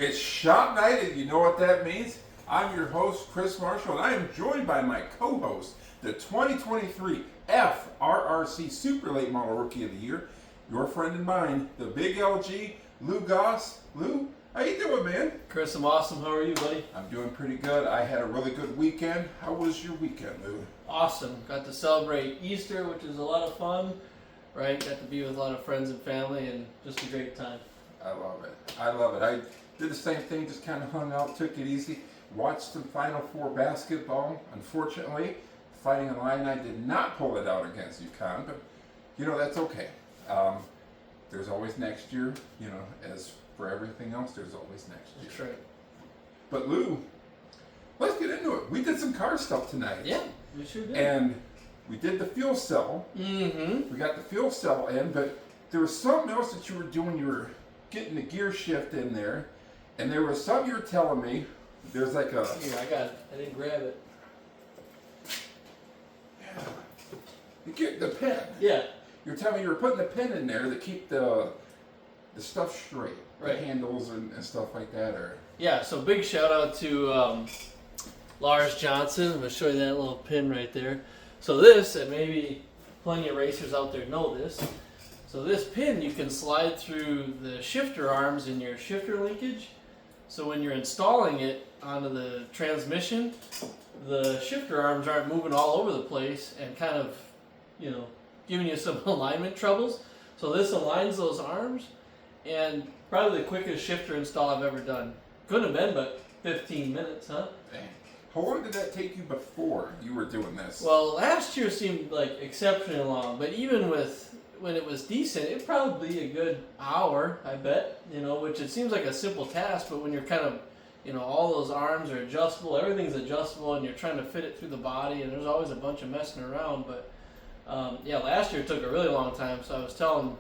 It's shop night, and you know what that means? I'm your host, Chris Marshall, and I am joined by my co-host, the 2023 FRRC Super Late Model Rookie of the Year, your friend and mine, the Big LG, Lou Goss. Lou, how you doing, man? Chris, I'm awesome. How are you, buddy? I'm doing pretty good. I had a really good weekend. How was your weekend, Lou? Awesome. Got to celebrate Easter, which is a lot of fun, right? Got to be with a lot of friends and family, and just a great time. I love it. I love it. I did the same thing, just kind of hung out, took it easy, watched some Final Four basketball. Unfortunately, Fighting Illini did not pull it out against UConn, but, that's okay. There's always next year, as for everything else, there's always next year. That's right. But Lou, let's get into it. We did some car stuff tonight. Yeah, we sure did. And we did the fuel cell. Mm-hmm. We got the fuel cell in, but there was something else that you were doing. You were getting the gear shift in there, and there was something you were telling me. There's like a... Here, I got it. I didn't grab it. Yeah. The pin. Yeah. You're telling me you were putting the pin in there to keep the stuff straight. Right. The handles and stuff like that. Or Yeah, so big shout out to Lars Johnson. I'm going to show you that little pin right there. So this, and maybe plenty of racers out there know this, so this pin you can slide through the shifter arms in your shifter linkage. So when you're installing it onto the transmission, the shifter arms aren't moving all over the place and kind of, giving you some alignment troubles. So this aligns those arms, and probably the quickest shifter install I've ever done. Couldn't have been but 15 minutes, huh? dang. How long did that take you before you were doing this? Well, last year seemed like exceptionally long, but even when it was decent, it'd probably be a good hour, I bet, which it seems like a simple task, but when you're kind of, all those arms are adjustable, everything's adjustable, and you're trying to fit it through the body, and there's always a bunch of messing around, but last year it took a really long time, so I was telling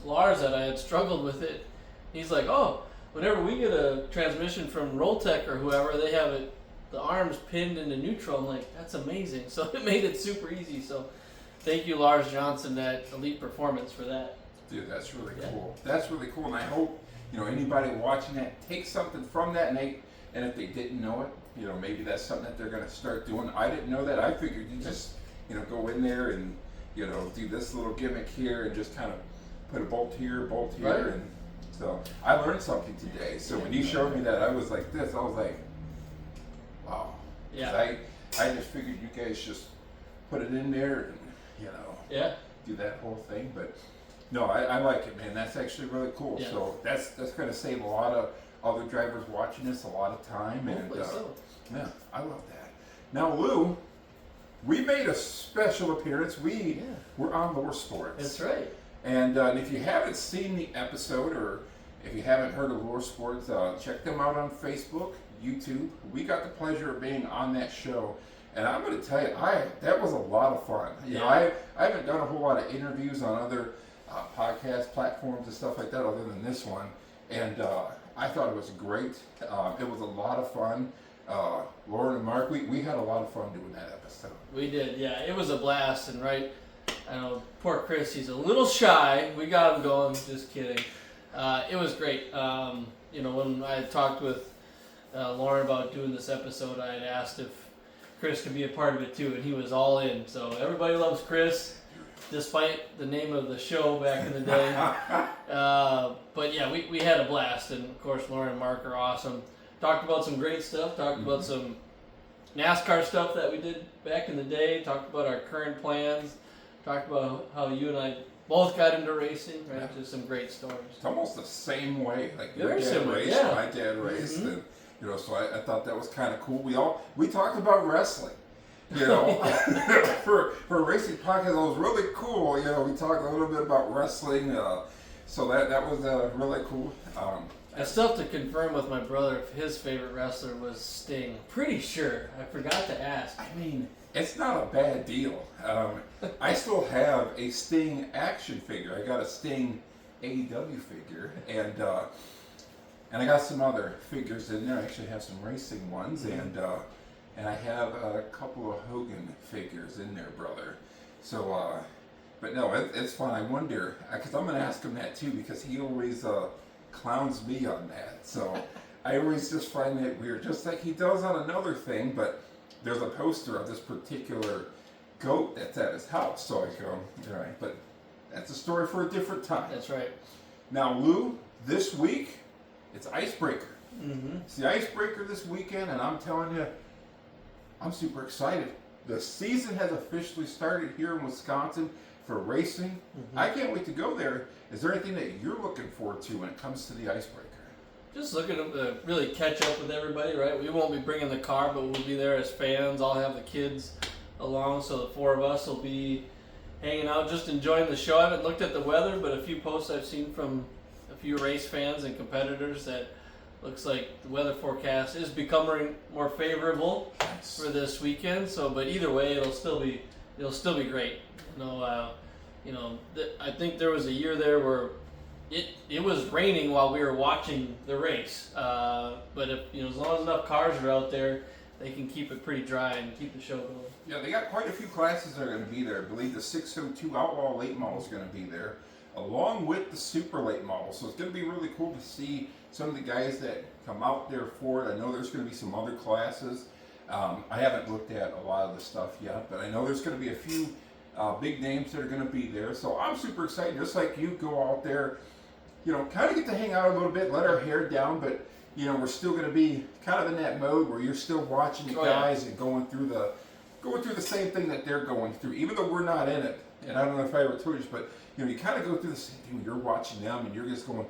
Lars that I had struggled with it. He's like, oh, whenever we get a transmission from Rolltech or whoever, they have it, the arms pinned into neutral. I'm like, that's amazing. So it made it super easy. So thank you, Lars Johnson at Elite Performance, for that. Dude, that's really cool. That's really cool, and I hope anybody watching that takes something from that, and if they didn't know it, maybe that's something that they're going to start doing. I didn't know that. I figured you just go in there and do this little gimmick here and just kind of put a bolt here, Right. and so I learned something today. So when you showed me that, I was like this. I was like, wow. Yeah. I just figured you guys just put it in there and Yeah. do that whole thing, but no, I like it, man. That's actually really cool. Yeah. So that's going to save a lot of other drivers watching this a lot of time, and Hopefully so. yeah, I love that. Now, Lou, we made a special appearance. We're on Lorsports. That's right. And if you haven't seen the episode, or if you haven't heard of Lorsports, check them out on Facebook, YouTube. We got the pleasure of being on that show, and I'm going to tell you, that was a lot of fun. I haven't done a whole lot of interviews on other podcast platforms and stuff like that, other than this one, and I thought it was great. It was a lot of fun. Lauren and Mark, we had a lot of fun doing that episode. We did, yeah. It was a blast, and I know poor Chris, he's a little shy. We got him going, just kidding. It was great. When I had talked with Lauren about doing this episode, I had asked if Chris could be a part of it too, and he was all in. So everybody loves Chris, despite the name of the show back in the day. But yeah, we had a blast, and of course Lauren and Mark are awesome. Talked about some great stuff, talked about some NASCAR stuff that we did back in the day, talked about our current plans, talked about how you and I both got into racing, right? Yeah. Just some great stories. It's almost the same way. Like your Very dad similar, raced, yeah. my dad raced, Mhm. and so I thought that was kind of cool. We talked about wrestling. For a racing podcast, it was really cool. We talked a little bit about wrestling, so that was really cool. I still have to confirm with my brother if his favorite wrestler was Sting. Pretty sure. I forgot to ask. I mean, it's not a bad deal. I still have a Sting action figure. I got a Sting AEW figure, and I got some other figures in there. I actually have some racing ones, and I have a couple of Hogan figures in there, brother. So, but no, it's fun. I wonder, because I'm going to ask him that too, because he always clowns me on that. So I always just find it weird, just like he does on another thing, but there's a poster of this particular goat that's at his house. So I go, all right, but that's a story for a different time. That's right. Now, Lou, this week, it's Icebreaker. Mm-hmm. It's the Icebreaker this weekend, and I'm telling you, I'm super excited. The season has officially started here in Wisconsin for racing. Mm-hmm. I can't wait to go there. Is there anything that you're looking forward to when it comes to the Icebreaker? Just looking to really catch up with everybody, right? We won't be bringing the car, but we'll be there as fans. I'll have the kids along, so the four of us will be hanging out, just enjoying the show. I haven't looked at the weather, but a few posts I've seen from a few race fans and competitors that looks like the weather forecast is becoming more favorable for this weekend. So, but either way, it'll still be great. I think there was a year there where it was raining while we were watching the race. But if as long as enough cars are out there, they can keep it pretty dry and keep the show going. Yeah, they got quite a few classes that are going to be there. I believe the 602 Outlaw Late Model is going to be there, along with the Super Late Model. So it's going to be really cool to see some of the guys that come out there for it. I know there's going to be some other classes. I haven't looked at a lot of the stuff yet, but I know there's going to be a few big names that are going to be there. So I'm super excited. Just like you, go out there, kind of get to hang out a little bit, let our hair down, but we're still going to be kind of in that mode where you're still watching the guys and going through the same thing that they're going through, even though we're not in it. And I don't know if I ever told you, but you kind of go through the same thing when you're watching them, and you're just going,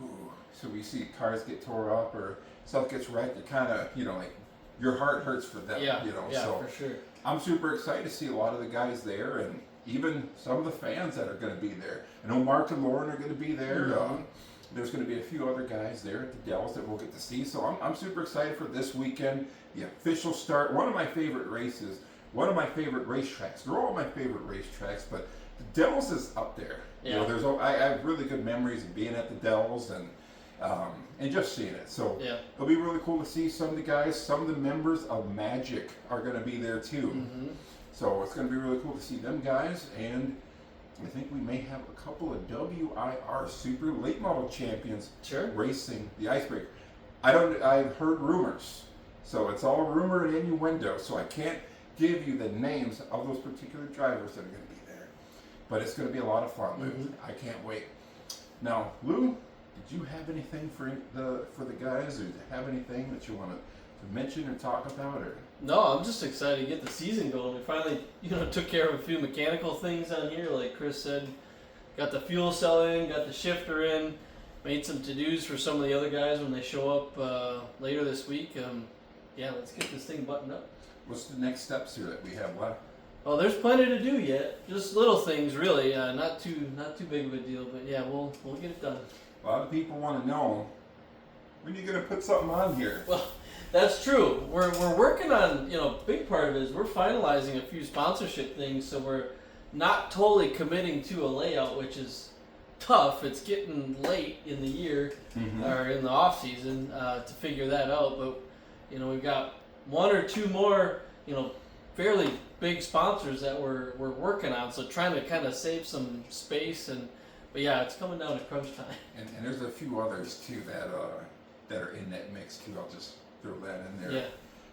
ooh. So we see cars get tore up or stuff gets wrecked. It kind of, like your heart hurts for them. Yeah, so for sure. I'm super excited to see a lot of the guys there, and even some of the fans that are going to be there. I know Mark and Lauren are going to be there. Mm-hmm. There's going to be a few other guys there at the Dells that we'll get to see. So I'm super excited for this weekend. The official start. One of my favorite races. One of my favorite racetracks. They're all my favorite racetracks, but the Dells is up there. Yeah. I have really good memories of being at the Dells and just seeing it. So it'll be really cool to see some of the guys. Some of the members of Magic are going to be there too. Mm-hmm. So it's going to be really cool to see them guys, and I think we may have a couple of WIR Super Late Model champions racing the Icebreaker. I've heard rumors, so it's all rumor and innuendo, so I can't give you the names of those particular drivers that are going to be there. But it's going to be a lot of fun, Lou. Mm-hmm. I can't wait. Now, Lou, did you have anything for the guys, or do you have anything that you want to mention or talk about, or? No, I'm just excited to get the season going. We finally, took care of a few mechanical things on here, like Chris said. Got the fuel cell in, got the shifter in, made some to-dos for some of the other guys when they show up later this week. Let's get this thing buttoned up. What's the next steps here that we have left? Well, there's plenty to do yet. Just little things, really. Not too big of a deal, but yeah, we'll get it done. A lot of people want to know, when are you going to put something on here? Well, that's true. We're working on, big part of it is we're finalizing a few sponsorship things, so we're not totally committing to a layout, which is tough. It's getting late in the year or in the off season to figure that out. But we've got one or two more, fairly big sponsors that we're working on. So trying to kind of save some space but yeah, it's coming down to crunch time. And there's a few others too that are in that mix too. I'll just throw that in there. Yeah.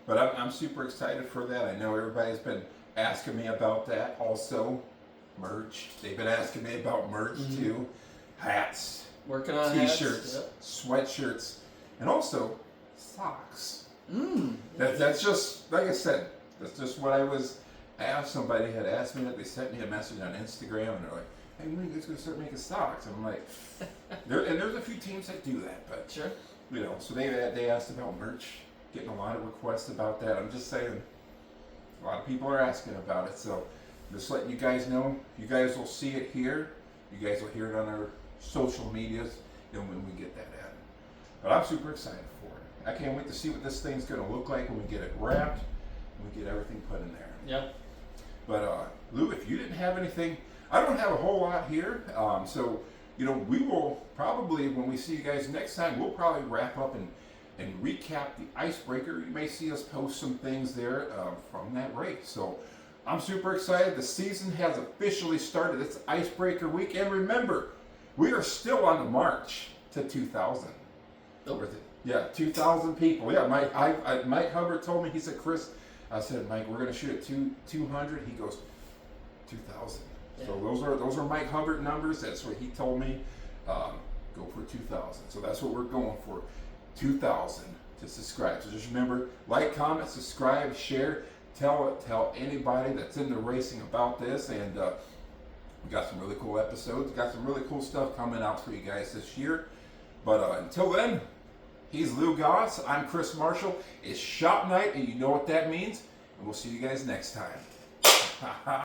But I'm super excited for that. I know everybody's been asking me about that. Also, merch. They've been asking me about merch too. Hats. Working on T-shirts. Yep. Sweatshirts. And also, socks. Mm. That's just, like I said, that's just what I asked somebody had asked me that. They sent me a message on Instagram and they're like, hey, when are you guys going to start making socks? And I'm like, there's a few teams that do that, but Sure. So they asked about merch, getting a lot of requests about that. I'm just saying, a lot of people are asking about it, so just letting you guys know. You guys will see it here. You guys will hear it on our social medias, when we get that in. But I'm super excited for it. I can't wait to see what this thing's going to look like when we get it wrapped, when we get everything put in there. Yep. But Lou, if you didn't have anything, I don't have a whole lot here. So we will probably, when we see you guys next time, we'll probably wrap up and recap the Icebreaker. You may see us post some things there from that race. So I'm super excited. The season has officially started. It's Icebreaker week. And remember, we are still on the march to 2,000. Nope. Yeah, 2,000 people. Yeah, Mike Hubbard told me, he said, Chris, I said, Mike, we're going to shoot at 200. He goes, 2,000. Yeah. So those are Mike Hubbard numbers. That's what he told me. Go for 2,000. So that's what we're going for, 2,000 to subscribe. So just remember, like, comment, subscribe, share. Tell anybody that's into racing about this, and we got some really cool episodes. We got some really cool stuff coming out for you guys this year. But until then, he's Lou Goss. I'm Chris Marshall. It's shop night, and you know what that means. And we'll see you guys next time.